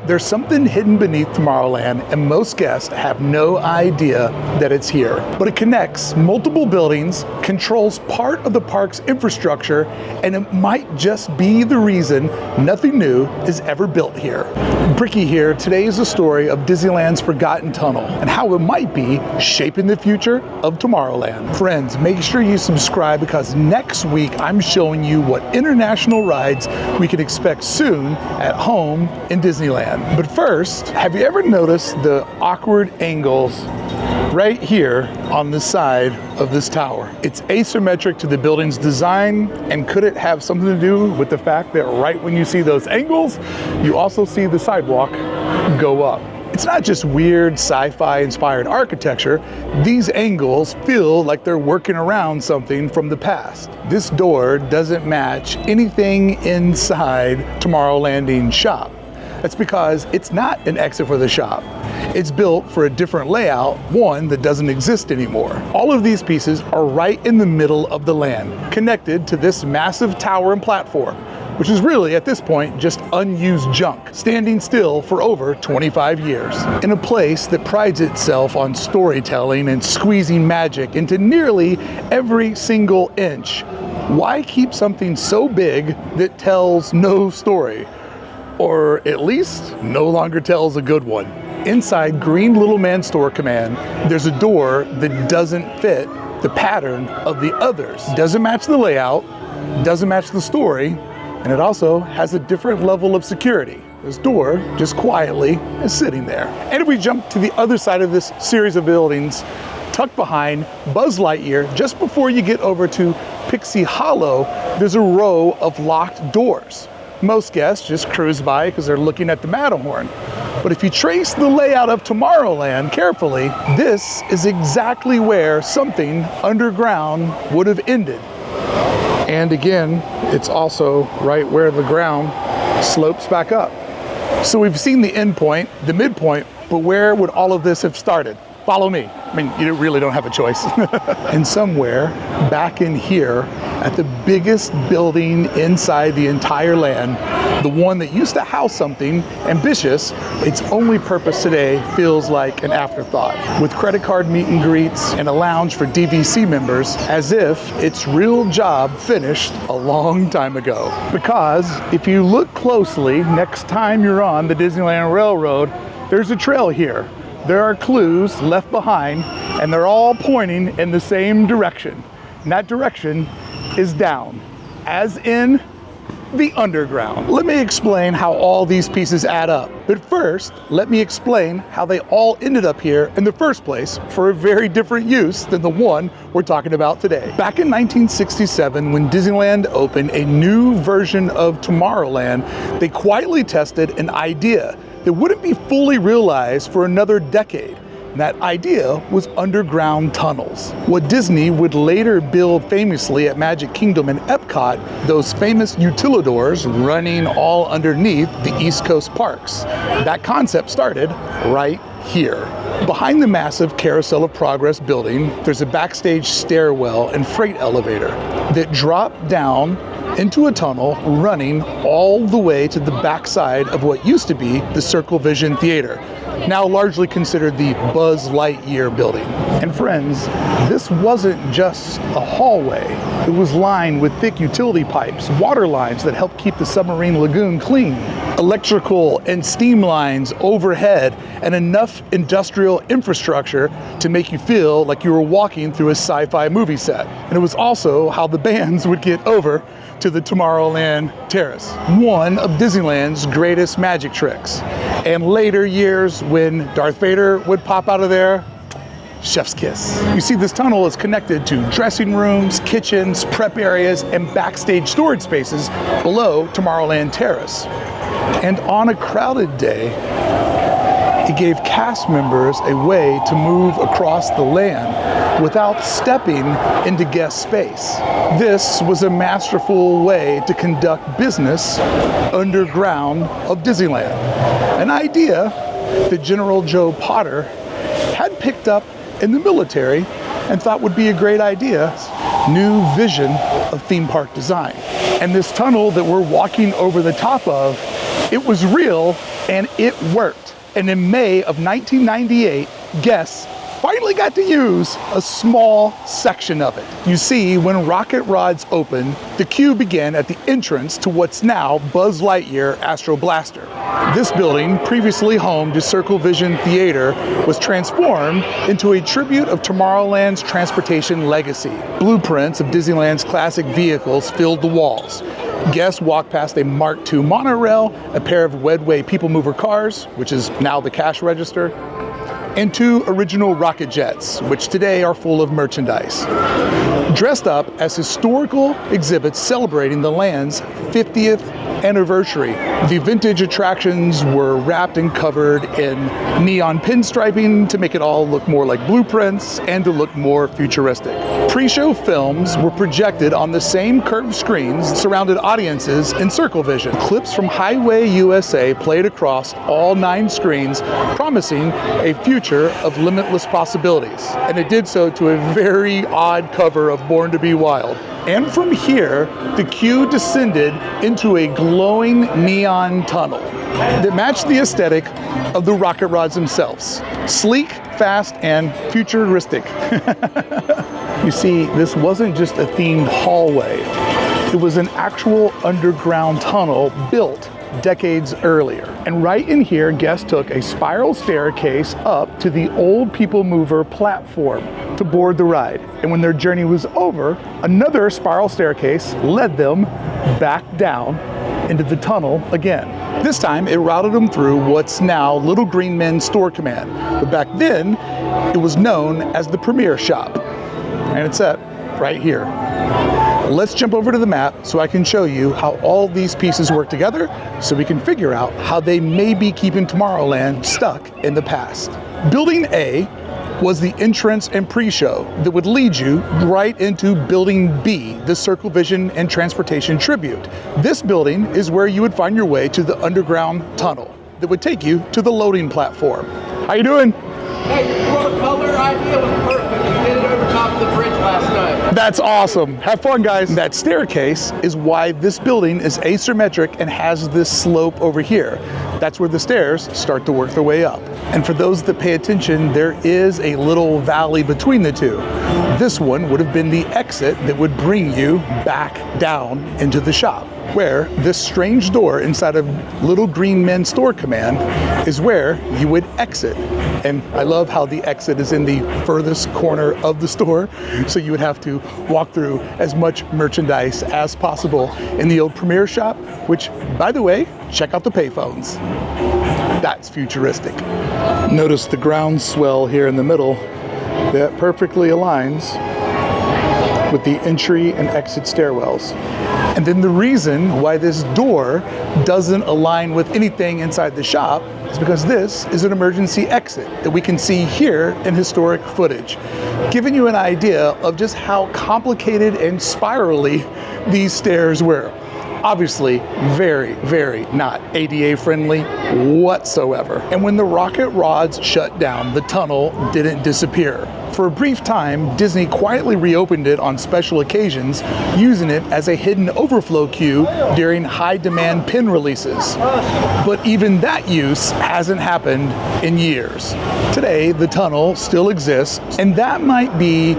There's something hidden beneath Tomorrowland, and most guests have no idea that it's here. But it connects multiple buildings, controls part of the park's infrastructure, and it might just be the reason nothing new is ever built here. Brickey here. Today is the story of Disneyland's forgotten tunnel and how it might be shaping the future of Tomorrowland. Friends, make sure you subscribe because next week I'm showing you what international rides we can expect soon at home in Disneyland. But first, have you ever noticed the awkward angles right here on the side of this tower? It's asymmetric to the building's design, and could it have something to do with the fact that right when you see those angles, you also see the sidewalk go up? It's not just weird sci-fi inspired architecture. These angles feel like they're working around something from the past. This door doesn't match anything inside Tomorrowland's shop. That's because it's not an exit for the shop. It's built for a different layout, one that doesn't exist anymore. All of these pieces are right in the middle of the land, connected to this massive tower and platform, which is really, at this point, just unused junk, standing still for over 25 years. In a place that prides itself on storytelling and squeezing magic into nearly every single inch, why keep something so big that tells no story? Or at least no longer tells a good one. Inside Green Little Man Store Command, there's a door that doesn't fit the pattern of the others. Doesn't match the layout, doesn't match the story, and it also has a different level of security. This door just quietly is sitting there. And if we jump to the other side of this series of buildings, tucked behind Buzz Lightyear, just before you get over to Pixie Hollow, there's a row of locked doors. Most guests just cruise by because they're looking at the Matterhorn. But if you trace the layout of Tomorrowland carefully, this is exactly where something underground would have ended. And again, it's also right where the ground slopes back up. So we've seen the end point, the midpoint, but where would all of this have started? Follow me. I mean, you really don't have a choice. And somewhere back in here, at the biggest building inside the entire land, the one that used to house something ambitious, its only purpose today feels like an afterthought, with credit card meet and greets and a lounge for DVC members, as if its real job finished a long time ago. Because if you look closely, next time you're on the Disneyland Railroad, there's a trail here. There are clues left behind, and they're all pointing in the same direction. And that direction is down, as in the underground. Let me explain how all these pieces add up. But first, let me explain how they all ended up here in the first place for a very different use than the one we're talking about today. Back in 1967, when Disneyland opened a new version of Tomorrowland, they quietly tested an idea that wouldn't be fully realized for another decade. And that idea was underground tunnels. What Disney would later build famously at Magic Kingdom and Epcot, those famous utilidors running all underneath the East Coast parks. That concept started right here. Behind the massive Carousel of Progress building, there's a backstage stairwell and freight elevator that drop down into a tunnel running all the way to the backside of what used to be the Circle Vision Theater, now largely considered the Buzz Lightyear building. And friends, this wasn't just a hallway. It was lined with thick utility pipes, water lines that help keep the submarine lagoon clean, electrical and steam lines overhead, and enough industrial infrastructure to make you feel like you were walking through a sci-fi movie set. And it was also how the bands would get over to the Tomorrowland Terrace, one of Disneyland's greatest magic tricks. And later years, when Darth Vader would pop out of there, chef's kiss. You see, this tunnel is connected to dressing rooms, kitchens, prep areas, and backstage storage spaces below Tomorrowland Terrace. And on a crowded day, it gave cast members a way to move across the land without stepping into guest space. This was a masterful way to conduct business underground of Disneyland, an idea that General Joe Potter had picked up in the military and thought would be a great idea, new vision of theme park design. And this tunnel that we're walking over the top of It was real and it worked. And in May of 1998, guests finally got to use a small section of it. You see, when rocket rods opened, the queue began at the entrance to what's now Buzz Lightyear Astro Blaster. This building, previously home to Circle Vision Theater, was transformed into a tribute of Tomorrowland's transportation legacy. Blueprints of Disneyland's classic vehicles filled the walls. Guests walked past a Mark II monorail, a pair of Wedway people mover cars, which is now the cash register, and 2 original rocket jets, which today are full of merchandise. Dressed up as historical exhibits celebrating the land's 50th anniversary. The vintage attractions were wrapped and covered in neon pinstriping to make it all look more like blueprints and to look more futuristic. Pre-show films were projected on the same curved screens, surrounded audiences in Circle Vision. Clips from Highway USA played across all 9 screens, promising a future of limitless possibilities. And it did so to a very odd cover of Born to Be Wild. And from here, the queue descended into a glowing neon tunnel that matched the aesthetic of the rocket rods themselves. Sleek, fast, and futuristic. You see, this wasn't just a themed hallway. It was an actual underground tunnel built decades earlier. And right in here, guests took a spiral staircase up to the old people mover platform to board the ride. And when their journey was over, another spiral staircase led them back down into the tunnel again. This time, it routed them through what's now Little Green Men Store Command. But back then, it was known as the Premier Shop. And it's at right here. Let's jump over to the map so I can show you how all these pieces work together so we can figure out how they may be keeping Tomorrowland stuck in the past. Building A was the entrance and pre-show that would lead you right into Building B, the Circle Vision and Transportation Tribute. This building is where you would find your way to the underground tunnel that would take you to the loading platform. How you doing? Hey, your color idea was perfect. You did it over top of the bridge last night. That's awesome. Have fun, guys. That staircase is why this building is asymmetric and has this slope over here. That's where the stairs start to work their way up. And for those that pay attention, there is a little valley between the two. This one would have been the exit that would bring you back down into the shop, where this strange door inside of Little Green Men Store Command is where you would exit. And I love how the exit is in the furthest corner of the store, so you would have to walk through as much merchandise as possible in the old Premier Shop, which, by the way, check out the payphones. That's futuristic. Notice the groundswell here in the middle that perfectly aligns with the entry and exit stairwells. And then the reason why this door doesn't align with anything inside the shop is because this is an emergency exit that we can see here in historic footage, giving you an idea of just how complicated and spirally these stairs were. Obviously, very, very not ADA friendly whatsoever. And when the rocket rods shut down, the tunnel didn't disappear. For a brief time, Disney quietly reopened it on special occasions, using it as a hidden overflow queue during high-demand pin releases. But even that use hasn't happened in years. Today, the tunnel still exists, and that might be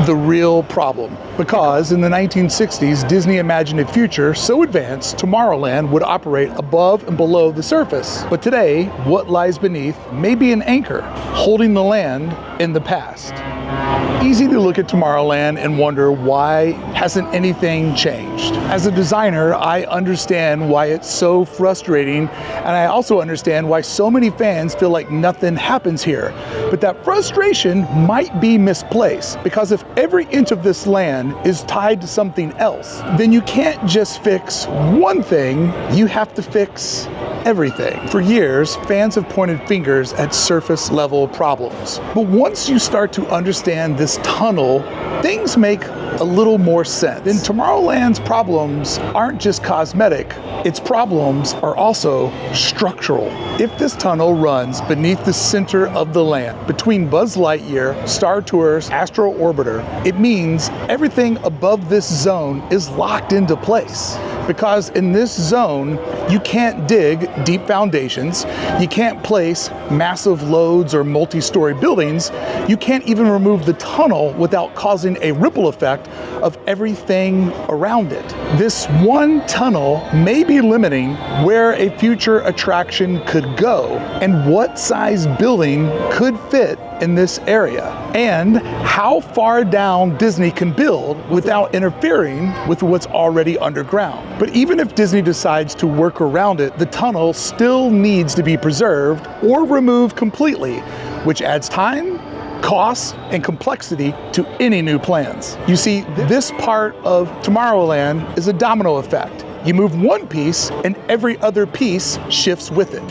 the real problem. Because in the 1960s, Disney imagined a future so advanced, Tomorrowland would operate above and below the surface. But today, what lies beneath may be an anchor, holding the land in the past. Easy to look at Tomorrowland and wonder, why hasn't anything changed? As a designer, I understand why it's so frustrating, and I also understand why so many fans feel like nothing happens here. But that frustration might be misplaced, because if every inch of this land is tied to something else, then you can't just fix one thing, you have to fix everything. For years, fans have pointed fingers at surface level problems. But once you start to understand this tunnel, things make a little more sense. Then Tomorrowland's problems aren't just cosmetic, its problems are also structural. If this tunnel runs beneath the center of the land, between Buzz Lightyear, Star Tours, Astro Orbiter, it means everything above this zone is locked into place. because in this zone, you can't dig deep foundations, you can't place massive loads or multi-story buildings, you can't even remove the tunnel without causing a ripple effect of everything around it. This one tunnel may be limiting where a future attraction could go and what size building could fit in this area, and how far down Disney can build without interfering with what's already underground. But even if Disney decides to work around it, the tunnel still needs to be preserved or removed completely, which adds time, cost, and complexity to any new plans. You see, this part of Tomorrowland is a domino effect. You move one piece and every other piece shifts with it.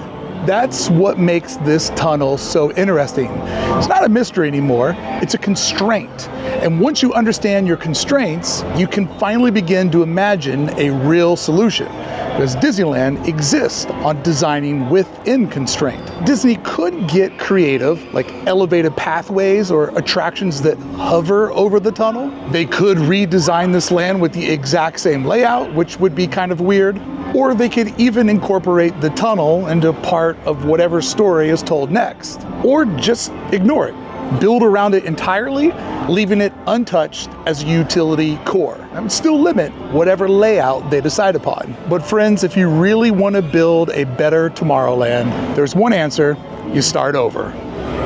That's what makes this tunnel so interesting. It's not a mystery anymore, it's a constraint. And once you understand your constraints, you can finally begin to imagine a real solution. Because Disneyland exists on designing within constraint. Disney could get creative, like elevated pathways or attractions that hover over the tunnel. They could redesign this land with the exact same layout, which would be kind of weird. Or they could even incorporate the tunnel into part of whatever story is told next. Or just ignore it. Build around it entirely, leaving it untouched as a utility core. That would still limit whatever layout they decide upon. But friends, if you really want to build a better Tomorrowland, there's one answer: you start over.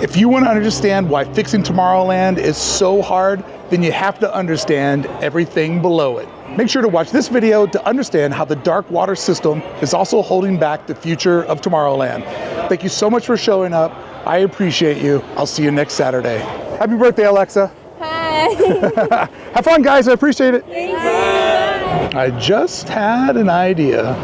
If you want to understand why fixing Tomorrowland is so hard, then you have to understand everything below it. Make sure to watch this video to understand how the dark water system is also holding back the future of Tomorrowland. Thank you so much for showing up. I appreciate you. I'll see you next Saturday. Happy birthday, Alexa. Hi. Have fun, guys. I appreciate it. Thank you. I just had an idea.